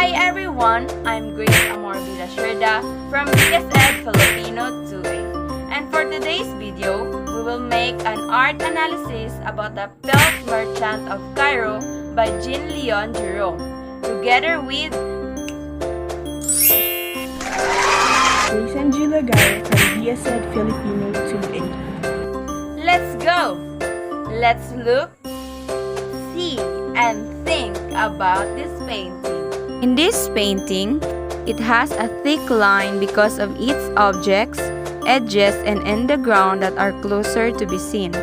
Hi everyone, I'm Grace Amor Villasherda from BSed Filipino 2A. And for today's video, we will make an art analysis about the Pelt Merchant of Cairo by Jean-Leon Gerome, together with Grace and Gilagay from BSed Filipino 2A. Let's go! Let's look, see, and think about this painting. In this painting, it has a thick line because of its objects, edges, and in the ground that are closer to be seen.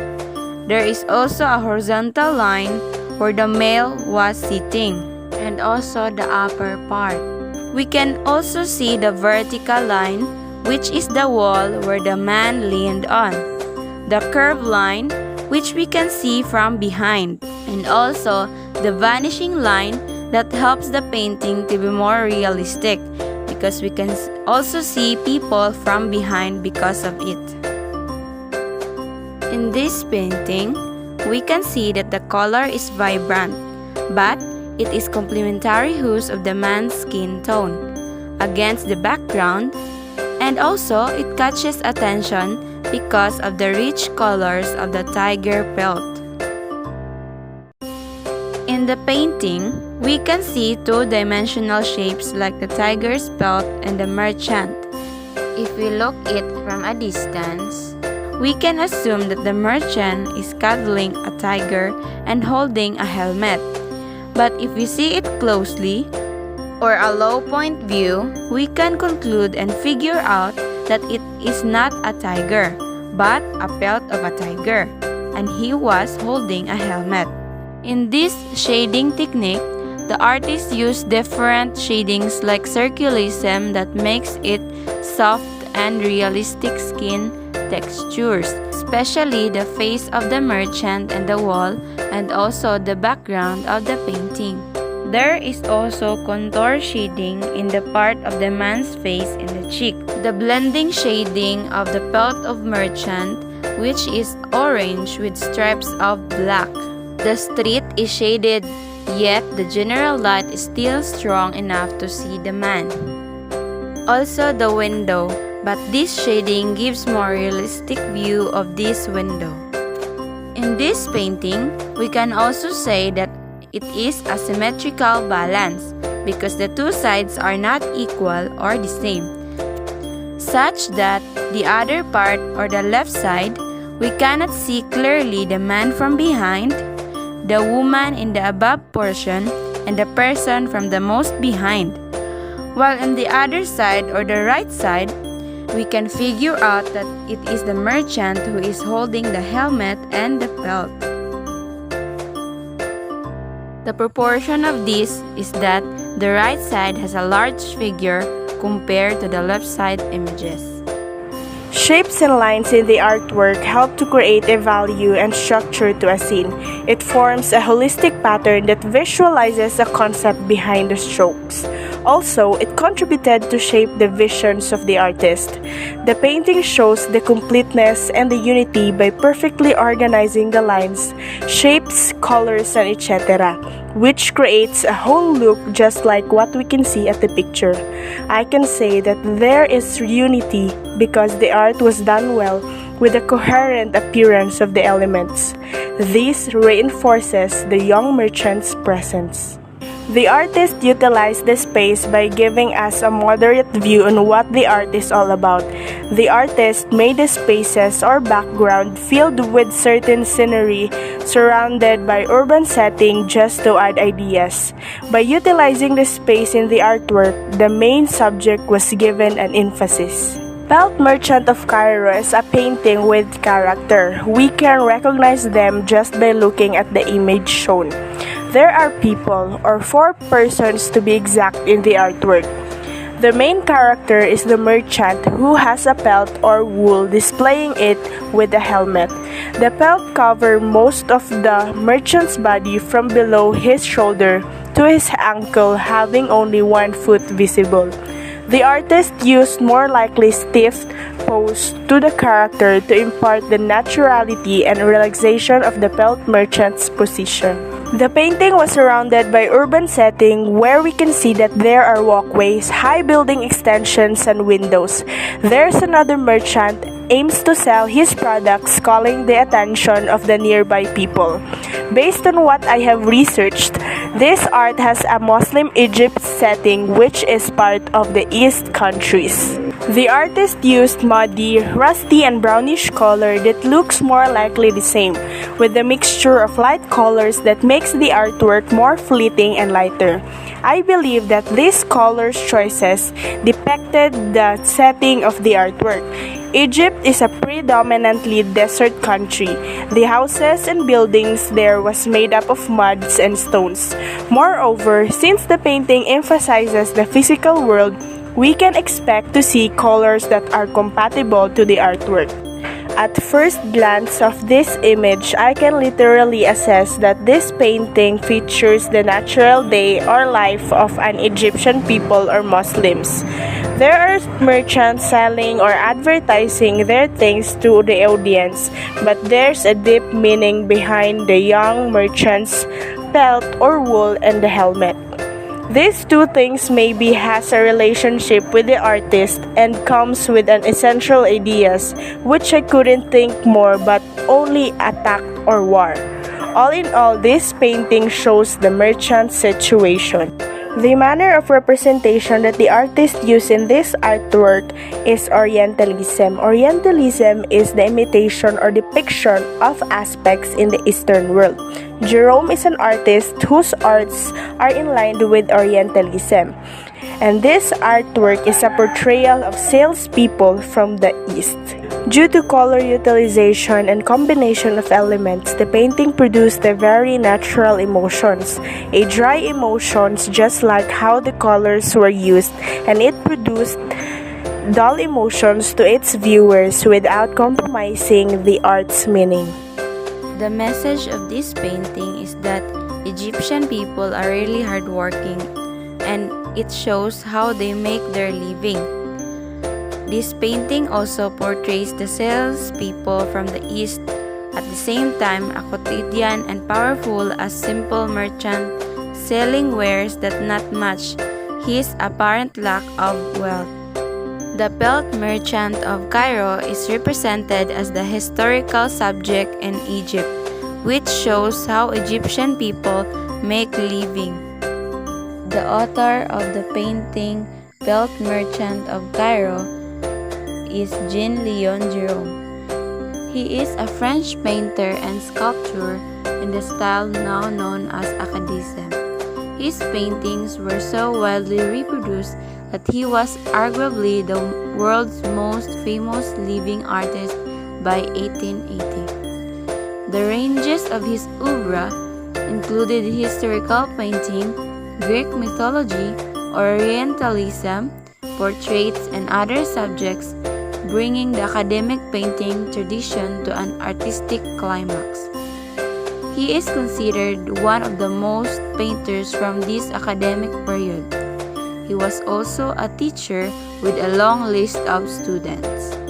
There is also a horizontal line where the male was sitting, and also the upper part. We can also see the vertical line, which is the wall where the man leaned on. The curved line, which we can see from behind, and also the vanishing line that helps the painting to be more realistic because we can also see people from behind because of it. In this painting, we can see that the color is vibrant, but it is complementary hues of the man's skin tone against the background, and also it catches attention because of the rich colors of the tiger pelt. In the painting, we can see two-dimensional shapes like the tiger's pelt and the merchant. If we look it from a distance, we can assume that the merchant is cuddling a tiger and holding a helmet. But if we see it closely, or a low-point view, we can conclude and figure out that it is not a tiger, but a pelt of a tiger, and he was holding a helmet. In this shading technique, the artist used different shadings like circulism that makes it soft and realistic skin textures, especially the face of the merchant and the wall, and also the background of the painting. There is also contour shading in the part of the man's face and the cheek. The blending shading of the pelt of merchant, which is orange with stripes of black. The street is shaded, yet the general light is still strong enough to see the man. Also the window, but this shading gives more realistic view of this window. In this painting, we can also say that it is a symmetrical balance because the two sides are not equal or the same, such that the other part or the left side, we cannot see clearly the man from behind, the woman in the above portion, and the person from the most behind. While on the other side or the right side, we can figure out that it is the merchant who is holding the helmet and the belt. The proportion of this is that the right side has a large figure compared to the left side images. Shapes and lines in the artwork help to create a value and structure to a scene. It forms a holistic pattern that visualizes the concept behind the strokes. Also, it contributed to shape the visions of the artist. The painting shows the completeness and the unity by perfectly organizing the lines, shapes, colors, and etc., which creates a whole look just like what we can see at the picture. I can say that there is unity because the art was done well with a coherent appearance of the elements. This reinforces the young merchant's presence. The artist utilized the space by giving us a moderate view on what the art is all about. The artist made the spaces or background filled with certain scenery surrounded by urban setting just to add ideas. By utilizing the space in the artwork, the main subject was given an emphasis. Pelt Merchant of Cairo is a painting with character. We can recognize them just by looking at the image shown. There are people, or 4 persons to be exact, in the artwork. The main character is the merchant who has a pelt or wool displaying it with a helmet. The pelt covers most of the merchant's body from below his shoulder to his ankle, having only 1 foot visible. The artist used more likely stiff pose to the character to impart the naturality and relaxation of the pelt merchant's position. The painting was surrounded by urban setting where we can see that there are walkways, high building extensions, and windows. There's another merchant aims to sell his products, calling the attention of the nearby people. Based on what I have researched, this art has a Muslim Egypt setting which is part of the East countries. The artist used muddy, rusty, and brownish color that looks more likely the same, with the mixture of light colors that makes the artwork more fleeting and lighter. I believe that these color choices depicted the setting of the artwork. Egypt is a predominantly desert country. The houses and buildings there was made up of muds and stones. Moreover, since the painting emphasizes the physical world, we can expect to see colors that are compatible to the artwork. At first glance of this image, I can literally assess that this painting features the natural day or life of an Egyptian people or Muslims. There are merchants selling or advertising their things to the audience, but there's a deep meaning behind the young merchant's pelt or wool and the helmet. These two things maybe has a relationship with the artist and comes with an essential ideas which I couldn't think more but only attack or war. All in all, this painting shows the merchant's situation. The manner of representation that the artist used in this artwork is Orientalism. Orientalism is the imitation or depiction of aspects in the Eastern world. Gerome is an artist whose arts are in line with Orientalism. And this artwork is a portrayal of salespeople from the East. Due to color utilization and combination of elements, the painting produced a very natural emotions, a dry emotions just like how the colors were used, and it produced dull emotions to its viewers without compromising the art's meaning. The message of this painting is that Egyptian people are really hardworking, and it shows how they make their living. This painting also portrays the salespeople from the East, at the same time a quotidian and powerful as simple merchant selling wares that not match his apparent lack of wealth. The Pelt merchant of Cairo is represented as the historical subject in Egypt, which shows how Egyptian people make living. The author of the painting Pelt merchant of Cairo is Jean-Léon Gerome. He is a French painter and sculptor in the style now known as Acadism. His paintings were so widely reproduced that he was arguably the world's most famous living artist by 1880. The ranges of his oeuvre included historical painting, Greek mythology, Orientalism, portraits, and other subjects, bringing the academic painting tradition to an artistic climax. He is considered one of the most painters from this academic period. He was also a teacher with a long list of students.